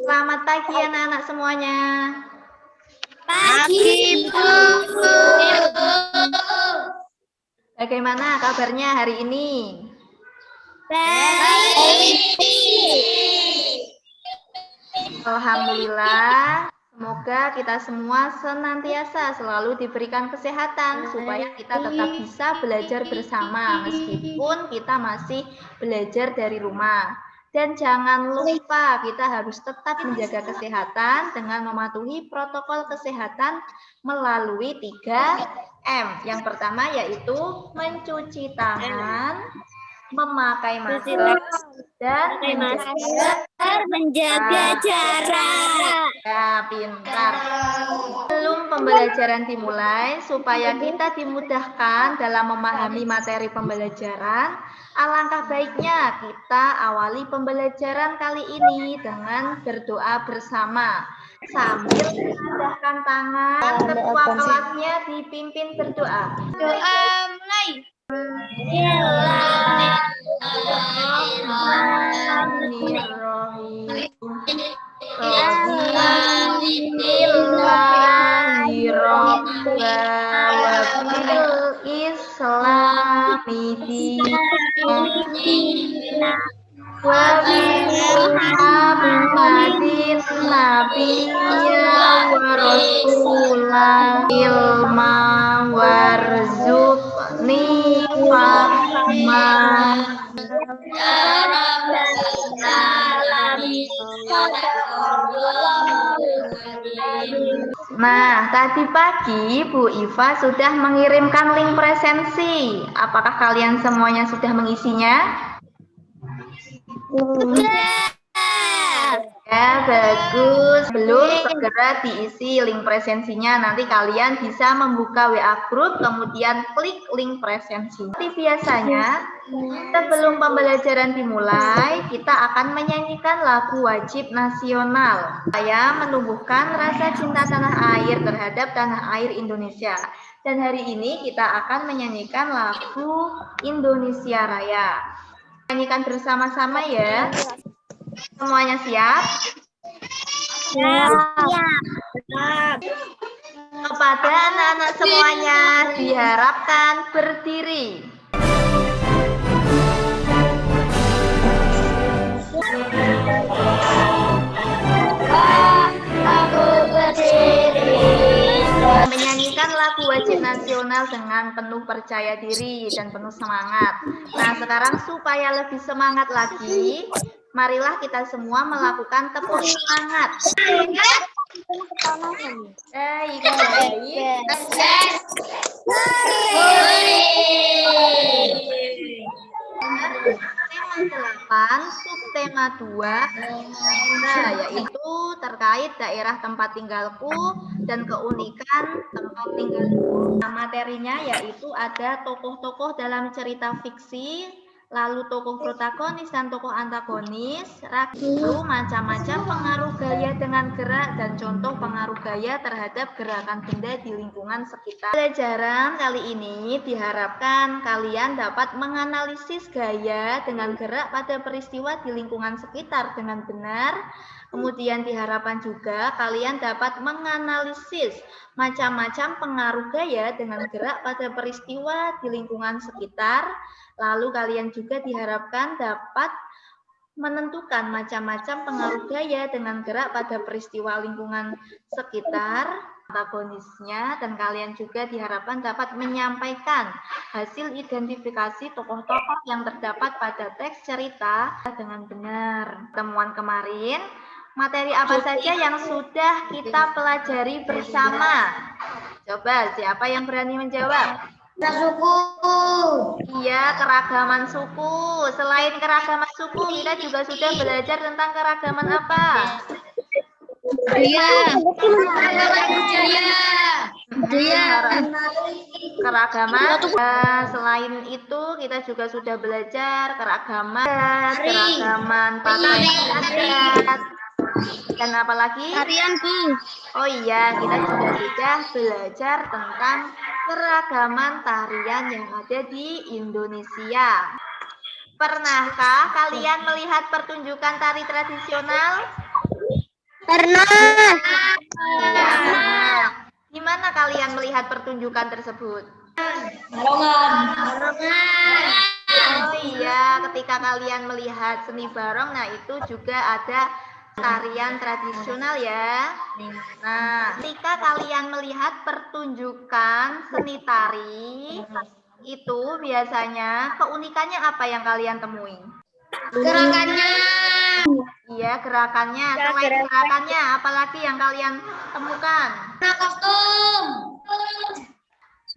Selamat pagi anak-anak semuanya. Pagi, Bu. Bagaimana kabarnya hari ini? Baik. Alhamdulillah. Semoga kita semua senantiasa selalu diberikan kesehatan supaya kita tetap bisa belajar bersama meskipun kita masih belajar dari rumah. Dan jangan lupa kita harus tetap menjaga kesehatan dengan mematuhi protokol kesehatan melalui 3M. Yang pertama yaitu mencuci tangan, memakai masker, dan menjaga jarak. Ya, pintar. Sebelum pembelajaran dimulai, supaya kita dimudahkan dalam memahami materi pembelajaran, alangkah baiknya kita awali pembelajaran kali ini dengan berdoa bersama. Sambil mengadahkan tangan, ketua kelasnya dipimpin berdoa. Doa mulai. Muhammadin nabiyya wa rasulah ilma warzuqni fahman. Nah, tadi pagi Bu Iva sudah mengirimkan link presensi. Apakah kalian semuanya sudah mengisinya? Ya, bagus. Belum segera diisi link presensinya. Nanti kalian bisa membuka WA group, kemudian klik link presensi. Seperti biasanya, sebelum pembelajaran dimulai, kita akan menyanyikan lagu wajib nasional supaya menumbuhkan rasa cinta tanah air terhadap tanah air Indonesia. Dan hari ini kita akan menyanyikan lagu Indonesia Raya. Nyanyikan bersama-sama ya. Semuanya siap? Siap. Kepada anak-anak semuanya diharapkan berdiri. Menyanyikan lagu wajib nasional dengan penuh percaya diri dan penuh semangat. Nah, sekarang supaya lebih semangat lagi, marilah kita semua melakukan tepuk semangat. Baik. Tema 8, subtema 2, yaitu terkait daerah tempat tinggalku dan keunikan tempat tinggalku. Nah, materinya yaitu ada tokoh-tokoh dalam cerita fiksi, lalu tokoh protagonis dan tokoh antagonis, lalu macam-macam pengaruh gaya dengan gerak dan contoh pengaruh gaya terhadap gerakan benda di lingkungan sekitar. Pembelajaran kali ini diharapkan kalian dapat menganalisis gaya dengan gerak pada peristiwa di lingkungan sekitar dengan benar. Kemudian diharapkan juga kalian dapat menganalisis macam-macam pengaruh gaya dengan gerak pada peristiwa di lingkungan sekitar. Lalu kalian juga diharapkan dapat menentukan macam-macam pengaruh gaya dengan gerak pada peristiwa lingkungan sekitar, antagonisnya, dan kalian juga diharapkan dapat menyampaikan hasil identifikasi tokoh-tokoh yang terdapat pada teks cerita dengan benar. Temuan kemarin, materi apa saja yang sudah kita pelajari bersama? Coba, siapa yang berani menjawab? Suku. Iya, keragaman suku. Selain keragaman suku, kita juga sudah belajar tentang keragaman apa? Budaya. Keragaman. Selain itu, kita juga sudah belajar keragaman pakaian adat. Dan apa lagi? Tarian, Bu. Oh iya, kita juga sudah belajar tentang keragaman tarian yang ada di Indonesia. Pernahkah kalian melihat pertunjukan tari tradisional? Pernah. Iya, pernah. Gimana kalian melihat pertunjukan tersebut? Dorongan. Oh iya, ketika kalian melihat seni barong, nah itu juga ada tarian tradisional ya. Nah, ketika kalian melihat pertunjukan seni tari, itu biasanya keunikannya apa yang kalian temui? Gerakannya. Iya, gerakannya. Selain gerakannya, apalagi yang kalian temukan? Kostum.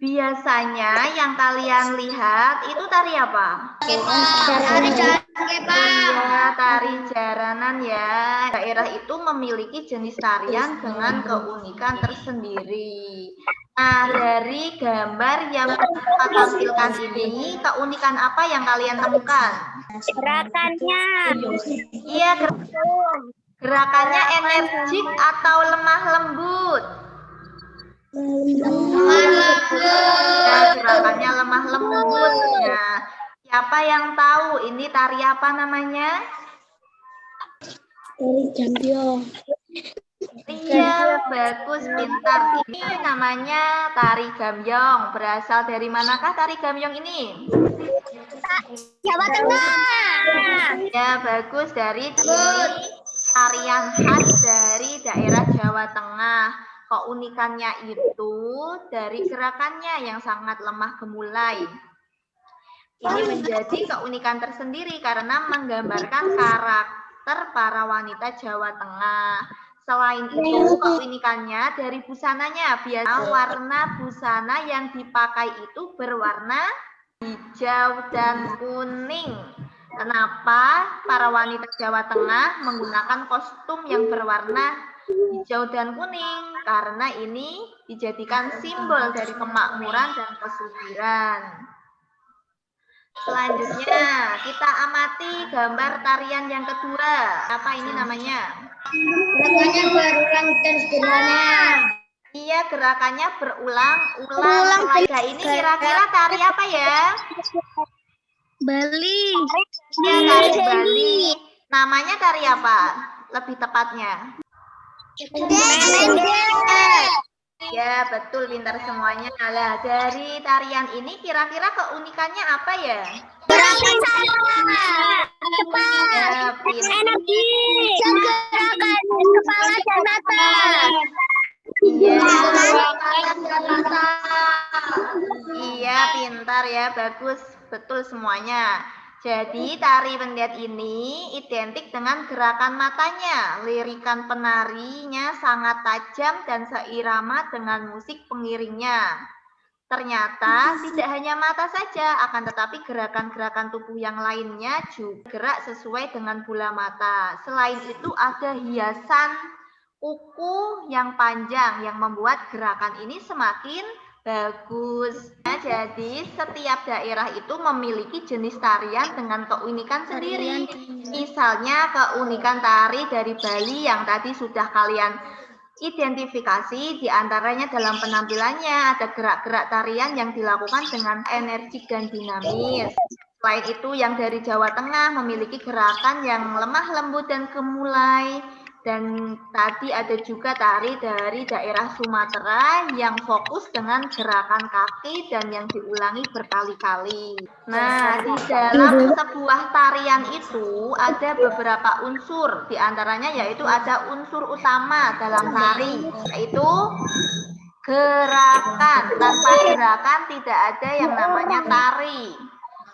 Biasanya yang kalian lihat itu tari apa? Tari Iya, tari jaranan ya. Daerah itu memiliki jenis tarian dengan keunikan tersendiri. Nah, dari gambar yang kita tampilkan ini, keunikan apa yang kalian temukan? Gerakannya. Iya, gerakannya energik atau lemah lembut? Ya, gerakannya lemah lembut. Ya, siapa yang tahu ini tari apa namanya? Tari Gambyong. Iya, bagus, pintar. Ini namanya tari gambyong. Berasal dari manakah tari gambyong ini? Jawa Tengah. Ya, bagus. Dari ini tarian khas dari daerah Jawa Tengah. Keunikannya itu dari gerakannya yang sangat lemah gemulai. Ini menjadi keunikan tersendiri karena menggambarkan karakter para wanita Jawa Tengah. Selain itu, keunikannya dari busananya. Biasanya warna busana yang dipakai itu berwarna hijau dan kuning. Kenapa para wanita Jawa Tengah menggunakan kostum yang berwarna hijau dan kuning? Karena ini dijadikan simbol dari kemakmuran dan kesuburan. Selanjutnya, kita amati gambar tarian yang kedua. Apa ini namanya? Gerakannya berulang dan sederhana. Iya, gerakannya berulang-ulang. Selain ini kira-kira tari apa ya? Bali. Ya, tari Bali. Namanya tari apa? Lebih tepatnya. Ya, betul, pintar semuanya. Nah, dari tarian ini kira-kira keunikannya apa ya? Gerakan Ya, pintar. energi. Gerakan kepala dan mata. Iya, iya, pintar ya, bagus, betul semuanya. Jadi tari pendet ini identik dengan gerakan matanya. Lirikan penarinya sangat tajam dan seirama dengan musik pengiringnya. Ternyata tidak hanya mata saja, akan tetapi gerakan-gerakan tubuh yang lainnya juga gerak sesuai dengan bola mata. Selain itu ada hiasan kuku yang panjang yang membuat gerakan ini semakin bagus. Nah, jadi setiap daerah itu memiliki jenis tarian dengan keunikan sendiri. Misalnya keunikan tari dari Bali yang tadi sudah kalian identifikasi, diantaranya dalam penampilannya ada gerak-gerak tarian yang dilakukan dengan energik dan dinamis. Selain itu yang dari Jawa Tengah memiliki gerakan yang lemah lembut dan gemulai. Dan tadi ada juga tari dari daerah Sumatera yang fokus dengan gerakan kaki dan yang diulangi berkali-kali. Nah, di dalam sebuah tarian itu ada beberapa unsur, diantaranya yaitu ada unsur utama dalam tari, yaitu gerakan. Tanpa gerakan tidak ada yang namanya tari.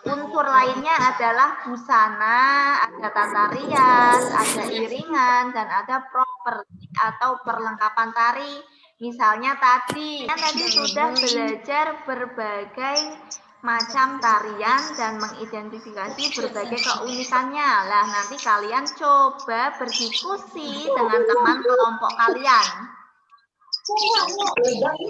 Unsur lainnya adalah busana, ada tata rias, ada iringan, dan ada properti atau perlengkapan tari. Misalnya tadi sudah belajar berbagai macam tarian dan mengidentifikasi berbagai keunikannya. Lah, nanti kalian coba berdiskusi dengan teman kelompok kalian.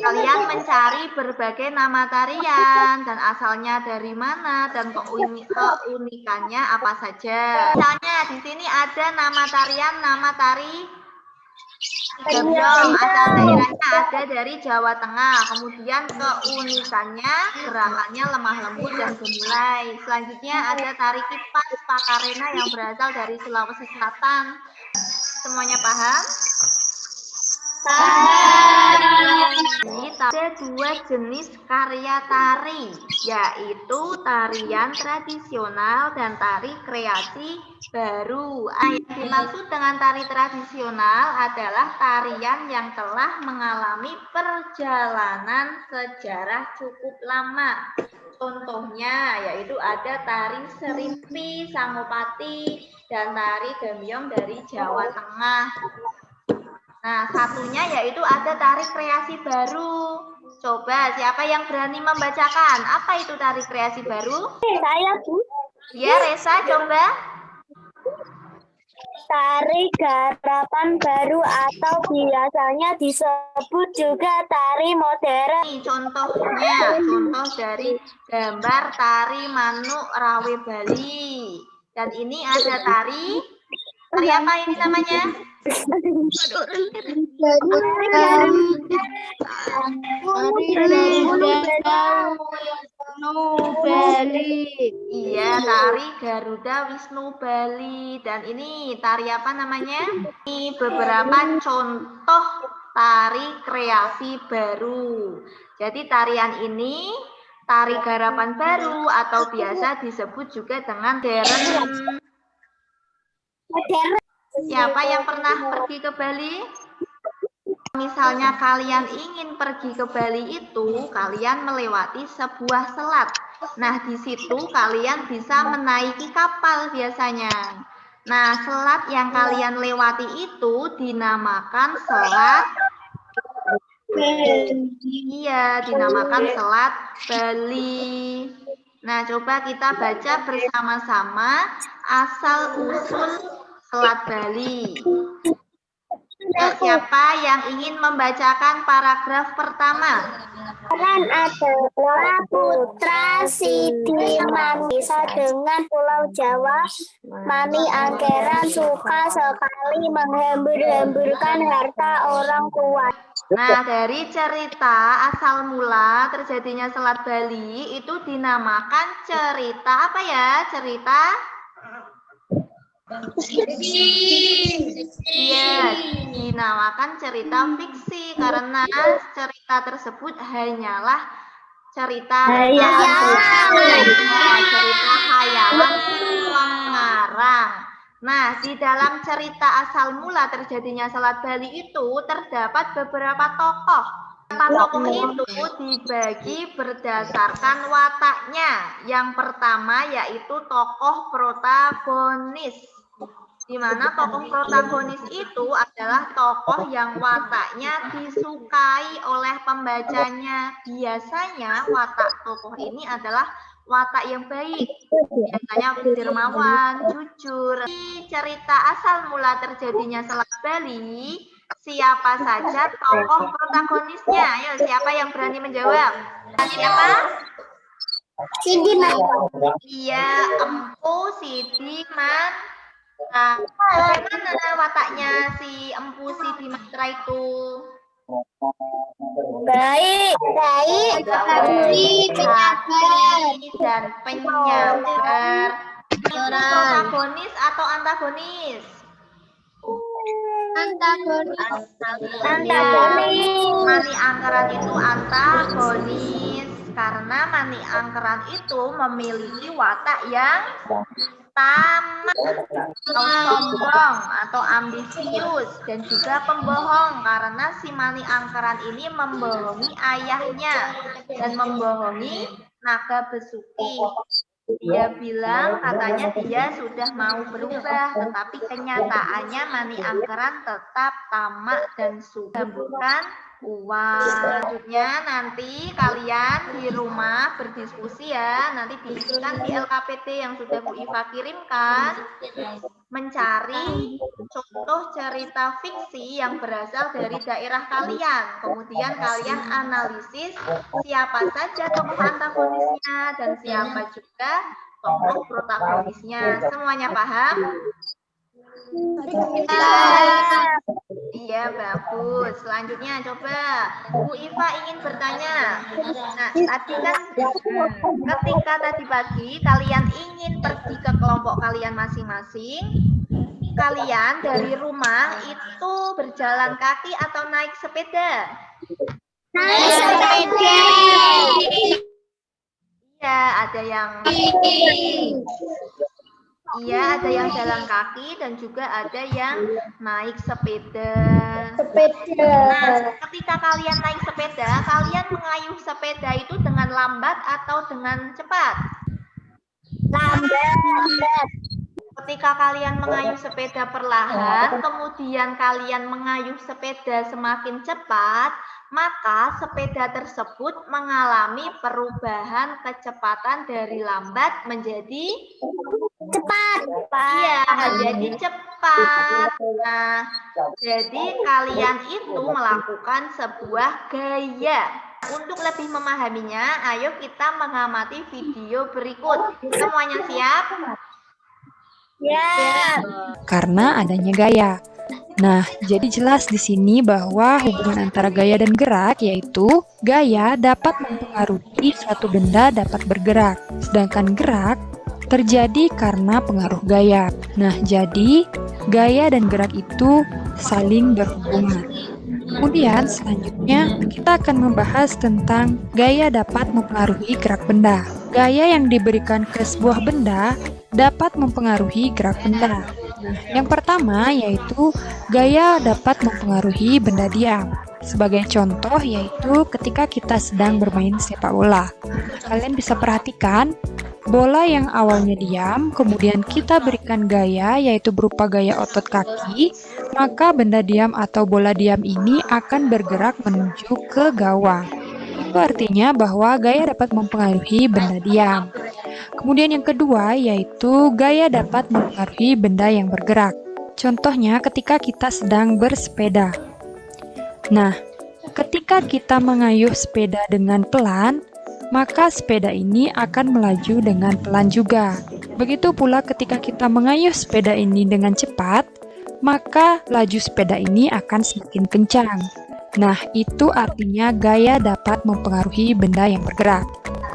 Kalian mencari berbagai nama tarian dan asalnya dari mana dan keunikannya apa saja. Misalnya di sini ada nama tarian, nama tari gambyong, asal daerahnya ada dari Jawa Tengah. Kemudian keunikannya gerakannya lemah lembut dan gemulai. Selanjutnya ada tari kipas Pakarena yang berasal dari Sulawesi Selatan. Semuanya paham? Ini ada dua jenis karya tari, yaitu tarian tradisional dan tari kreasi baru. Yang dimaksud dengan tari tradisional adalah tarian yang telah mengalami perjalanan sejarah cukup lama. Contohnya yaitu ada tari Serimpi, Sangopati, dan tari Gambyong dari Jawa Tengah. Nah, satunya yaitu ada tari kreasi baru. Coba, siapa yang berani membacakan? Apa itu tari kreasi baru? Saya, Bu. Ya, Resa, coba. Tari garapan baru atau biasanya disebut juga tari modern. Ini contohnya, contoh dari gambar tari Manuk Rawe Bali. Dan ini ada tari apa ini namanya? Bali. Iya, tari Garuda Wisnu Bali. Dan ini tari apa namanya? Ini beberapa contoh tari kreasi baru. Jadi tarian ini tari garapan baru atau biasa disebut juga dengan modern. Siapa yang pernah pergi ke Bali? Misalnya kalian ingin pergi ke Bali itu, kalian melewati sebuah selat. Nah, di situ kalian bisa menaiki kapal biasanya. Nah, selat yang kalian lewati itu dinamakan selat. Iya, dinamakan selat Bali. Nah, coba kita baca bersama-sama asal-usul selat Bali. Siapa yang ingin membacakan paragraf pertama? Kan adalah putra Sidi Manisa dengan Pulau Jawa. Mani Angkeran suka sekali menghambur-hamburkan harta orang tua. Nah, dari cerita asal mula terjadinya selat Bali itu dinamakan cerita apa ya? Cerita? Iya, dinamakan cerita fiksi karena cerita tersebut hanyalah cerita cerita hayalan pengarang. Nah, di dalam cerita asal mula terjadinya selat Bali itu terdapat beberapa tokoh. Tokoh itu dibagi berdasarkan wataknya. Yang pertama yaitu tokoh protagonis. Di mana tokoh protagonis itu adalah tokoh yang wataknya disukai oleh pembacanya. Biasanya watak tokoh ini adalah watak yang baik, biasanya dermawan, jujur. Di cerita asal mula terjadinya selat Bali, siapa saja tokoh protagonisnya? Ayo, siapa yang berani menjawab? Siapa? Sidi Manisa. Iya, Empu Sidi Mantra. Nah, bagaimana wataknya si Empu Sidi Mantra itu? Baik. Hati dan penyabar. Protagonis atau antagonis? Antagonis. Mani Angkeran itu antagonis karena Mani Angkeran itu memiliki watak yang tamak atau sombong atau ambisius dan juga pembohong karena si Mani Angkeran ini membohongi ayahnya dan membohongi Naga Besuki. Dia bilang katanya dia sudah mau berubah, tetapi kenyataannya Mani Angkeran tetap tamak dan suka bukan uang. Selanjutnya nanti kalian di rumah berdiskusi ya, nanti diisikan di LKPT yang sudah Bu Iva kirimkan, mencari contoh cerita fiksi yang berasal dari daerah kalian. Kemudian kalian analisis siapa saja tokoh antagonisnya dan siapa juga tokoh protagonisnya. Semuanya paham? Iya, bagus. Selanjutnya coba Bu Iva ingin bertanya. Nah, tadi kan ketika tadi pagi kalian ingin pergi ke kelompok kalian masing-masing, kalian dari rumah itu berjalan kaki atau naik sepeda? Naik sepeda. Iya, ada yang jalan kaki dan juga ada yang naik sepeda. Nah, ketika kalian naik sepeda, kalian mengayuh sepeda itu dengan lambat atau dengan cepat? Lambat. Ketika kalian mengayuh sepeda perlahan, kemudian kalian mengayuh sepeda semakin cepat, maka sepeda tersebut mengalami perubahan kecepatan dari lambat menjadi Cepat. iya, menjadi cepat. Nah, jadi kalian itu melakukan sebuah gaya. Untuk lebih memahaminya, ayo kita mengamati video berikut. Semuanya siap? Ya. Karena adanya gaya. Nah, jadi jelas di sini bahwa hubungan antara gaya dan gerak yaitu gaya dapat mempengaruhi suatu benda dapat bergerak, sedangkan gerak terjadi karena pengaruh gaya. Nah, jadi gaya dan gerak itu saling berhubungan. Kemudian selanjutnya kita akan membahas tentang gaya dapat mempengaruhi gerak benda. Gaya yang diberikan ke sebuah benda dapat mempengaruhi gerak benda. Nah, yang pertama yaitu gaya dapat mempengaruhi benda diam. Sebagai contoh yaitu ketika kita sedang bermain sepak bola. Kalian bisa perhatikan bola yang awalnya diam, kemudian kita berikan gaya yaitu berupa gaya otot kaki, maka benda diam atau bola diam ini akan bergerak menuju ke gawang. Itu artinya bahwa gaya dapat mempengaruhi benda diam. Kemudian yang kedua yaitu gaya dapat mempengaruhi benda yang bergerak. Contohnya ketika kita sedang bersepeda. Nah, ketika kita mengayuh sepeda dengan pelan, maka sepeda ini akan melaju dengan pelan juga. Begitu pula ketika kita mengayuh sepeda ini dengan cepat, maka laju sepeda ini akan semakin kencang. Nah, itu artinya gaya dapat mempengaruhi benda yang bergerak.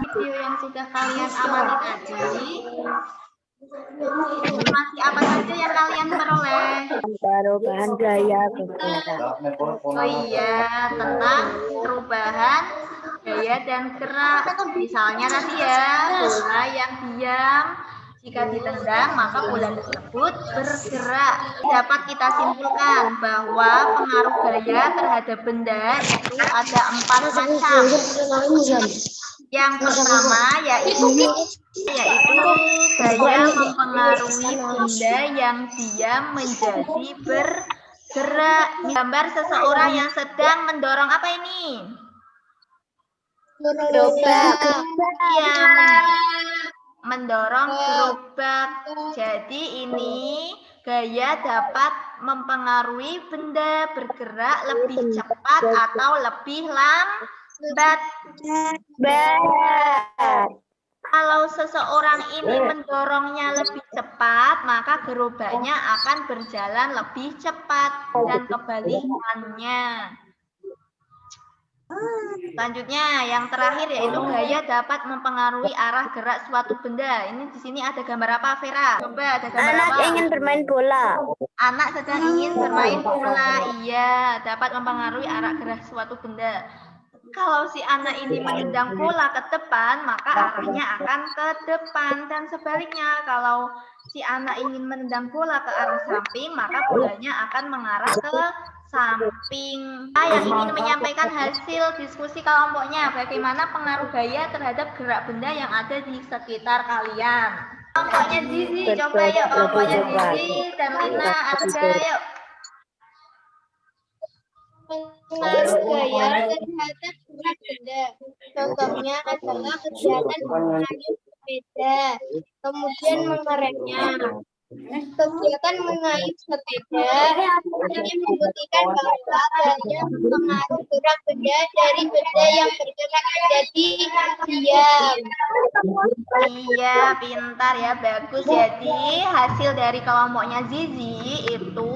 Video yang sudah kalian amati tadi, informasi apa saja yang kalian peroleh? Perubahan gaya bergerak. Oh iya, tentang perubahan gaya dan gerak. Misalnya tadi ya, bola yang diam, jika ditendang maka bola tersebut bergerak. Dapat kita simpulkan bahwa pengaruh gaya terhadap benda itu ada 4 macam. Yang pertama yaitu gaya mempengaruhi benda yang diam menjadi bergerak. Gambar seseorang yang sedang mendorong apa ini? Gerobak. Iya, mendorong gerobak. Jadi ini gaya dapat mempengaruhi benda bergerak lebih cepat atau lebih lambat. Kalau seseorang ini mendorongnya lebih cepat, maka gerobaknya akan berjalan lebih cepat dan kebalikannya. Selanjutnya, yang terakhir yaitu gaya dapat mempengaruhi arah gerak suatu benda. Ini di sini ada gambar apa, Vera? Coba ada gambar Anak apa? ingin bermain bola. Anak sedang ingin bermain bola. Iya, dapat mempengaruhi arah gerak suatu benda. Kalau si anak ini menendang bola ke depan, maka arahnya akan ke depan. Dan sebaliknya, kalau si anak ingin menendang bola ke arah samping, maka bolanya akan mengarah ke samping. Yang ingin menyampaikan hasil diskusi kelompoknya, bagaimana pengaruh gaya terhadap gerak benda yang ada di sekitar kalian. Kelompoknya Zizi, coba yuk. Kelompoknya Zizi dan Lina, Aska, yuk. Pengaruh gaya terhadap gerak benda. Contohnya adalah kegiatan mengayuh sepeda, kemudian mengeremnya. Kegiatan mengayuh sepeda ini membuktikan bahwa gaya mempengaruhi gerak benda dari benda yang bergerak menjadi diam. Iya, pintar ya, bagus. Jadi hasil dari kelompoknya Zizi itu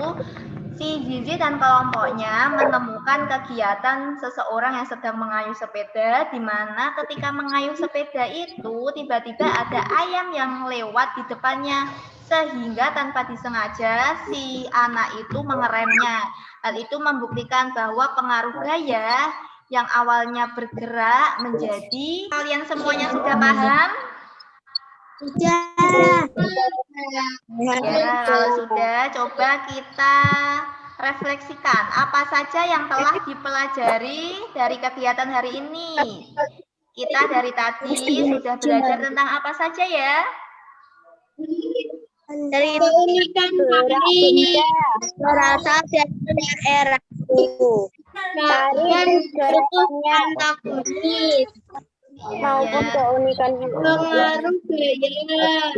Si Zizi dan kelompoknya menemukan kegiatan seseorang yang sedang mengayuh sepeda, di mana ketika mengayuh sepeda itu tiba-tiba ada ayam yang lewat di depannya, sehingga tanpa disengaja si anak itu mengeremnya. Hal itu membuktikan bahwa pengaruh gaya yang awalnya bergerak menjadi, kalian semuanya sudah paham? Sudah. Ya, kalau sudah, coba kita refleksikan apa saja yang telah dipelajari dari kegiatan hari ini. Kita dari tadi sudah belajar tentang apa saja ya? Dari keunikan tari, rasa dan daerah, tarian bentuk antagonis, maupun keunikan pengaruh gaya.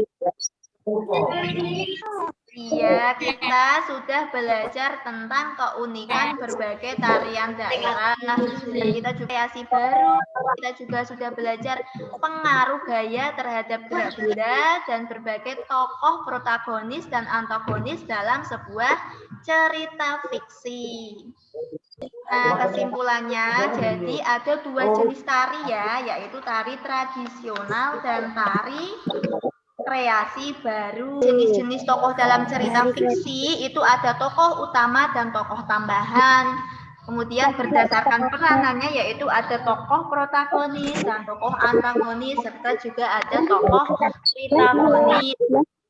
Iya, kita sudah belajar tentang keunikan berbagai tarian daerah, dan kita juga kreasi baru. Kita juga sudah belajar pengaruh gaya terhadap gerak benda dan berbagai tokoh protagonis dan antagonis dalam sebuah cerita fiksi. Nah, kesimpulannya, jadi ada dua jenis tari ya, yaitu tari tradisional dan tari kreasi baru. Jenis-jenis tokoh dalam cerita fiksi itu ada tokoh utama dan tokoh tambahan. Kemudian berdasarkan peranannya yaitu ada tokoh protagonis dan tokoh antagonis, serta juga ada tokoh protagonis.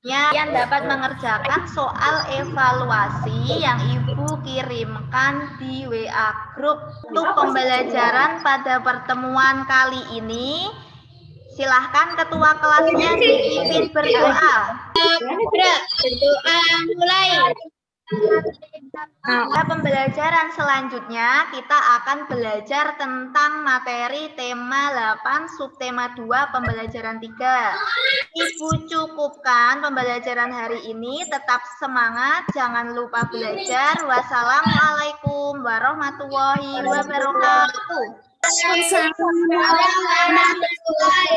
Yang dapat mengerjakan soal evaluasi yang Ibu kirimkan di WA Group. Untuk pembelajaran pada pertemuan kali ini, silahkan ketua kelasnya dipimpin berdoa. Berdoa mulai. Pada pembelajaran selanjutnya kita akan belajar tentang materi tema 8 subtema 2 pembelajaran 3. Ibu cukupkan pembelajaran hari ini, tetap semangat, jangan lupa belajar. Wassalamualaikum warahmatullahi wabarakatuh. Assalamualaikum warahmatullahi